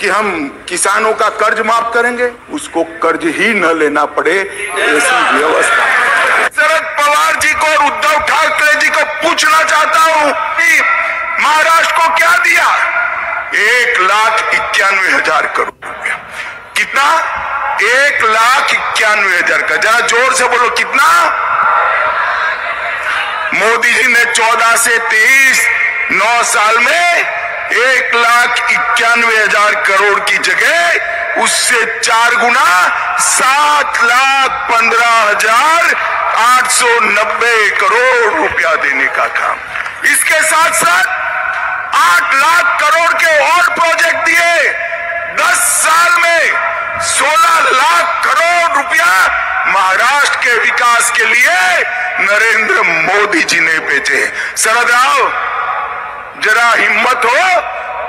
कि हम किसानों का कर्ज माफ करेंगे, उसको कर्ज ही न लेना पड़े ऐसी व्यवस्था। शरद पवार जी को और उद्धव ठाकरे जी को पूछना चाहता हूं कि महाराष्ट्र को क्या दिया? 1,91,000 करोड़ रुपया। कितना? 1,91,000 का। जरा जोर से बोलो, कितना? मोदी जी ने 14 से 23 9 साल में 1,91,000 करोड़ की जगह उससे 4 गुना 7,15,890 करोड़ रुपया देने का काम। इसके साथ साथ 8 लाख करोड़ के और प्रोजेक्ट दिए। 10 साल में 16 लाख करोड़ रुपया महाराष्ट्र के विकास के लिए नरेंद्र मोदी जी ने भेजे। शरद राव, जरा हिम्मत हो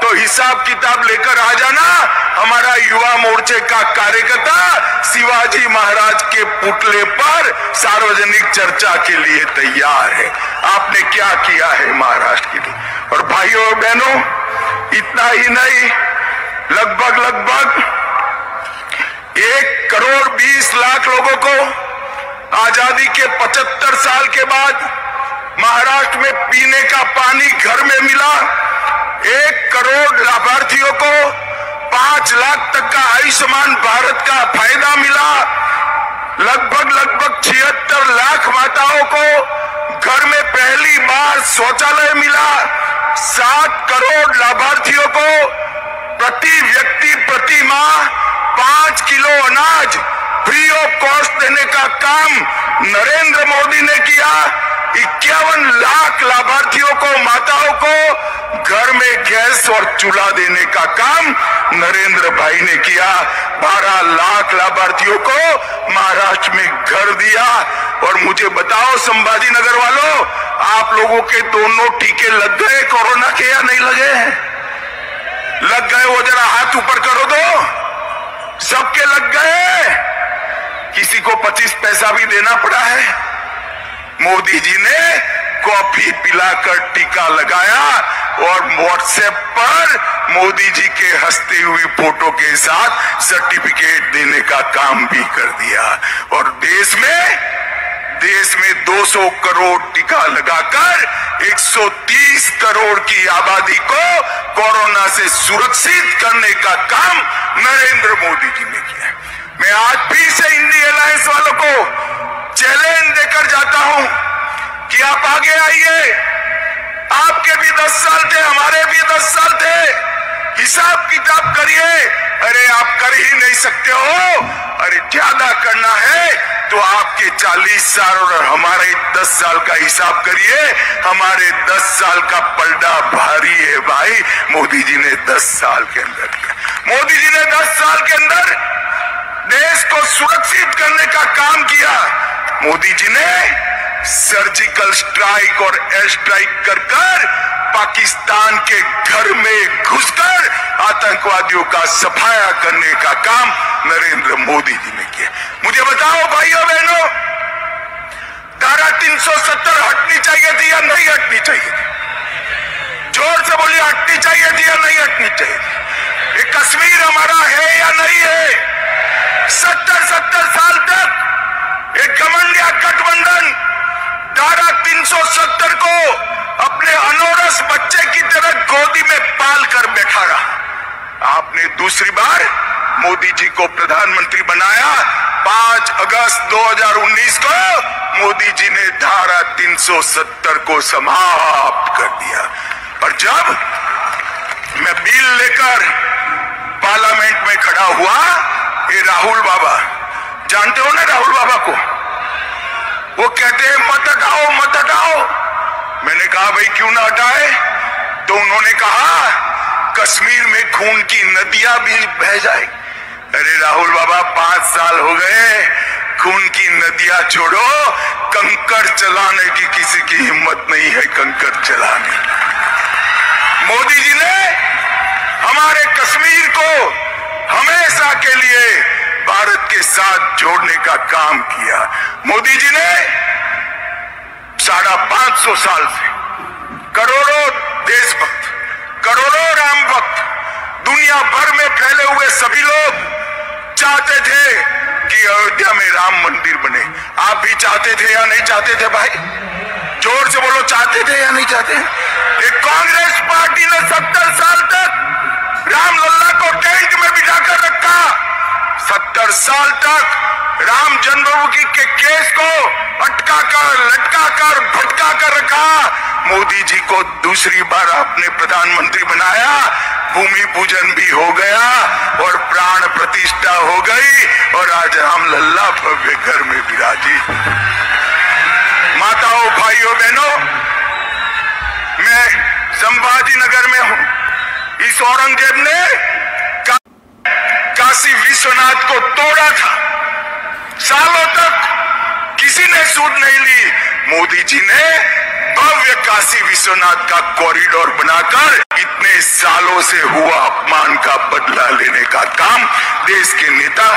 तो हिसाब किताब लेकर आ जाना। हमारा युवा मोर्चे का कार्यकर्ता शिवाजी महाराज के पुतले पर सार्वजनिक चर्चा के लिए तैयार है। आपने क्या किया है महाराष्ट्र के लिए? और भाइयों और बहनों, इतना ही नहीं, लगभग 1,20,00,000 लोगों को आजादी के 75 साल के बाद महाराष्ट्र में पीने का पानी घर में मिला। 1 करोड़ लाभार्थियों को 5 लाख तक का आयुष्मान भारत का फायदा मिला। लगभग 76 लाख माताओं को घर में पहली बार शौचालय मिला। 7 करोड़ लाभार्थियों को प्रति व्यक्ति प्रति माह 5 किलो अनाज फ्री ऑफ कॉस्ट देने का काम नरेंद्र मोदी ने किया। 51 लाख लाभार्थियों को, माताओं को घर में गैस और चूल्हा देने का काम नरेंद्र भाई ने किया। 12 लाख लाभार्थियों को महाराष्ट्र में घर दिया। और मुझे बताओ संभाजी नगर वालों, आप लोगों के दोनों टीके लग गए कोरोना के या नहीं लगे? लग गए? वो जरा हाथ ऊपर करो तो। सबके लग गए? किसी को 25 पैसा भी देना पड़ा है? मोदी जी ने कॉफी पिलाकर टीका लगाया और व्हाट्सएप पर मोदी जी के हंसती हुई फोटो के साथ सर्टिफिकेट देने का काम भी कर दिया। और देश में 200 करोड़ टीका लगाकर 130 करोड़ की आबादी को कोरोना से सुरक्षित करने का काम नरेंद्र मोदी जी ने किया। मैं आज फिर से इंडी अलायंस वालों को चैलेंज देकर जाता हूं कि आप आगे आइए। आपके भी 10 साल थे, हमारे भी 10 साल थे। हिसाब किताब करिए। अरे आप कर ही नहीं सकते हो, अरे ज्यादा करना है तो आपके 40 साल और हमारे 10 साल का हिसाब करिए। हमारे 10 साल का पलड़ा भारी है भाई। मोदी जी ने 10 साल के अंदर किया। मोदी जी ने 10 साल के अंदर देश को सुरक्षित करने का काम किया। मोदी जी ने सर्जिकल स्ट्राइक और एयर स्ट्राइक कर पाकिस्तान के घर में घुसकर आतंकवादियों का सफाया करने का काम नरेंद्र मोदी जी ने किया। मुझे बताओ भाइयों बहनों, धारा 370 हटनी चाहिए थी या नहीं हटनी चाहिए थी? जोर से बोलिए, हटनी चाहिए थी या नहीं हटनी चाहिए थी? ये कश्मीर हमारा है या नहीं है? 70 साल तक एक घमंडिया गठबंधन धारा 370 को अपने अनोरस बच्चे की तरह गोदी में पाल कर बैठा रहा। आपने दूसरी बार मोदी जी को प्रधानमंत्री बनाया। 5 अगस्त 2019 को मोदी जी ने धारा 370 को समाप्त कर दिया। और जब मैं बिल लेकर पार्लियामेंट में खड़ा हुआ, ये राहुल बाबा, जानते हो ना राहुल बाबा को, वो कहते हैं मत हटाओ मत हटाओ। मैंने कहा भाई क्यों ना हटाए? तो उन्होंने कहा कश्मीर में खून की नदियां भी बह जाए। अरे राहुल बाबा, 5 साल हो गए, खून की नदियां छोड़ो, कंकड़ चलाने की किसी की हिम्मत नहीं है। कंकड़ चलाने मोदी जी ने हमारे कश्मीर को हमेशा के लिए भारत के साथ जोड़ने का काम किया। मोदी जी ने 550 साल से करोड़ों देशभक्त, करोड़ों राम भक्त दुनिया भर में फैले हुए सभी लोग चाहते थे कि अयोध्या में राम मंदिर बने। आप भी चाहते थे या नहीं चाहते थे भाई? जोर से बोलो, चाहते थे या नहीं चाहते? एक कांग्रेस पार्टी ने 70 साल तक रामलल्ला को टेंट में बिठाकर रखा, 70 साल तक राम जन्मभूमि के केस को अटका कर, लटका कर, भटका कर रखा। मोदी जी को दूसरी बार आपने प्रधानमंत्री बनाया, भूमि पूजन भी हो गया और प्राण प्रतिष्ठा हो गई और आज रामलल्ला भव्य घर में विराजी। माताओं, भाइयों, बहनों, मैं संभाजी नगर में हूं। इस औरंगजेब ने काशी विश्वनाथ को तोड़ा था, सालों तक किसी ने सूद नहीं ली। मोदी जी ने भव्य काशी विश्वनाथ का कॉरिडोर बनाकर इतने सालों से हुआ अपमान का बदला लेने का काम देश के नेता